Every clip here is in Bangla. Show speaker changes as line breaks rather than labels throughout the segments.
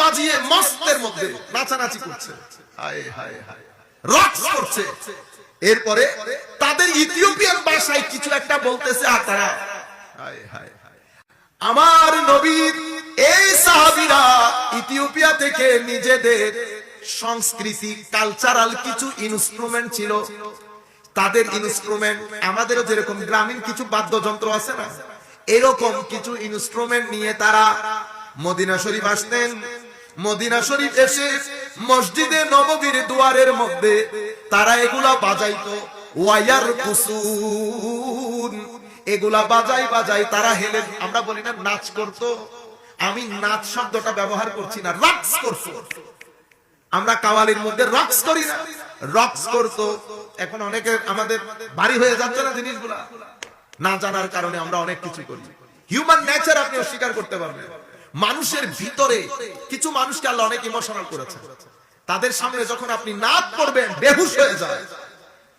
বাজিয়ে মস্তের মধ্যে নাচানাচি করছে, হায় হায় হায়, রক্স করছে। এরপরে তাদের ইথিওপিয়ান ভাষায় কিছু একটা বলতেছে, আর তারা হায় হায় হায়। আমার নবীর এই সাহাবীরা ইথিওপিয়া থেকে নিজেদের সংস্কৃতি কালচারাল কিছু ইনস্ট্রুমেন্ট ছিল, তাদের ইনস্ট্রুমেন্ট আমাদেরও যেরকম গ্রামীণ কিছু বাদ্যযন্ত্র আছে না, এরকম কিছু ইনস্ট্রুমেন্ট নিয়ে তারা মদিনা শরীফ আসতেন। মদিনা শরীফ এসে মসজিদে নববীর দুয়ারের মধ্যে তারা এগুলা বাজাইতো, ওয়ায়ার কুসুন, এগুলা বাজাই বাজাই তারা হেলে, আমরা বলি না নাচ করতো, আমি নাচ শব্দটা ব্যবহার করছি না, রক্স করতো। আমরা কাওয়ালির মধ্যে রক্স করি না, রক্স করতো। এখন অনেকে আমাদের বাড়ি হয়ে যাচ্ছে না জিনিসগুলা, না জানার কারণে আমরা অনেক কিছু করি। হিউম্যান নেচার আপনি অস্বীকার করতে পারবেন। মানুষের ভিতরে কিছু মানুষকে আল্লাহ অনেক ইমোশনাল করেছে, তাদের সামনে যখন আপনি নাচ করবেন বেহুশ হয়ে যায়।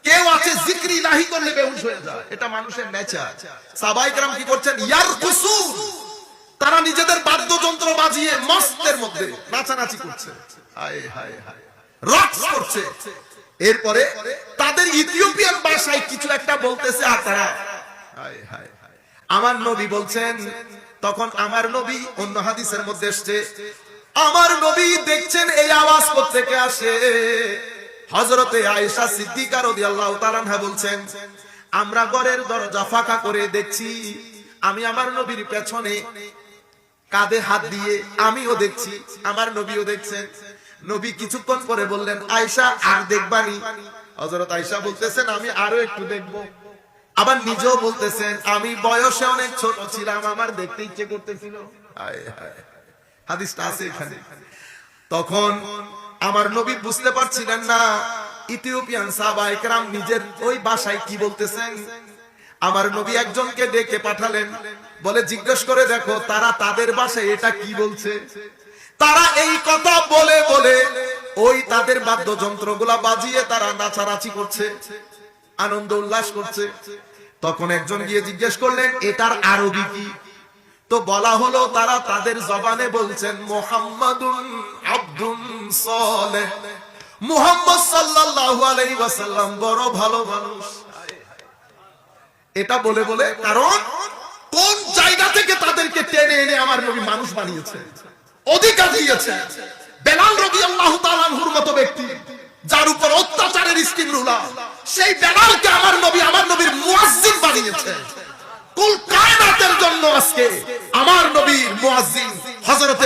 কেউ আছে জিক্র ইলাহি করলে বেহুশ হয়ে যায়, এটা মানুষের নেচার। সাহাবায়ে কেরাম কি করছেন, ইয়ারকুসুন, তারা নিজেদের বাদ্যযন্ত্র বাজিয়ে মস্তের মধ্যে নাচানাচি করছে, হায় হায় হায়, রক্স করছে। এরপরে তাদের ইথিওপিয়ান ভাষায় কিছু একটা বলতেছে, আর তারা হায় হায় হায়। আমার নবী বলছেন, তখন আমার নবী, অন্য হাদিসের মধ্যে এসেছে, আমার নবী দেখছেন এই আওয়াজ কোত্থেকে আসে। হযরতে আয়েশা সিদ্দিকা রাদিয়াল্লাহু তাআলা আনহা বলছেন, আমরা ঘরের দরজা ফাঁকা করে দেখছি, আমি আমার নবীর পেছনে কাঁধে হাত দিয়ে আমিও দেখছি, আমার নবীও দেখছেন। নবী কিছুক্ষণ পরে বললেন, আয়েশা আর দেখবানি? হযরত আয়েশা বলতেছেন, আমি আরো একটু দেখবো। আবার নিজেও বলতেছেন, আমি বয়সে অনেক ছোট ছিলাম, আমার দেখতে ইচ্ছে করতেছিল। হাদিসটা আছে এখানে। তখন আমার নবী বুঝতে পারছিলেন না ইথিওপিয়ান সাহাবায়ে কেরাম নিজের ওই ভাষায় কি বলতেছেন। আমার নবী একজনকে ডেকে পাঠালেন, বলে জিজ্ঞেস করে দেখো তারা তাদের ভাষায় এটা কি বলছে। তারা এই কথা বলে বলে ওই তাদের বাদ্যযন্ত্রগুলা বাজিয়ে তারা নাচানাচি করছে, আনন্দ উল্লাস করছে। তখন একজন গিয়ে জিজ্ঞেস করলেন, এটার আরবি কি? তো বলা হলো তারা তাদের জবানে বলছেন, মুহাম্মাদুন আবদুন সালেহ, মুহাম্মদ সাল্লাল্লাহু আলাইহি ওয়াসাল্লাম বড় ভালো মানুষ। এটা বলে বলে, কারণ কোন জায়গা থেকে তাদেরকে টেনে এনে আমার নবী মানুষ বানিয়েছে, অধিকার দিয়েছে। বেলাল রাদিয়াল্লাহু তাআলা আনহুর মতো ব্যক্তি, যার উপর অত্যাচারের স্টিম রুলার, সেই বেলালকে আমার নবী আমার নবীর মুয়াজ্জিন বানিয়েছে। কুল কায়নাতের জন্য আজকে আমার নবীর মুয়াজ্জিন হযরত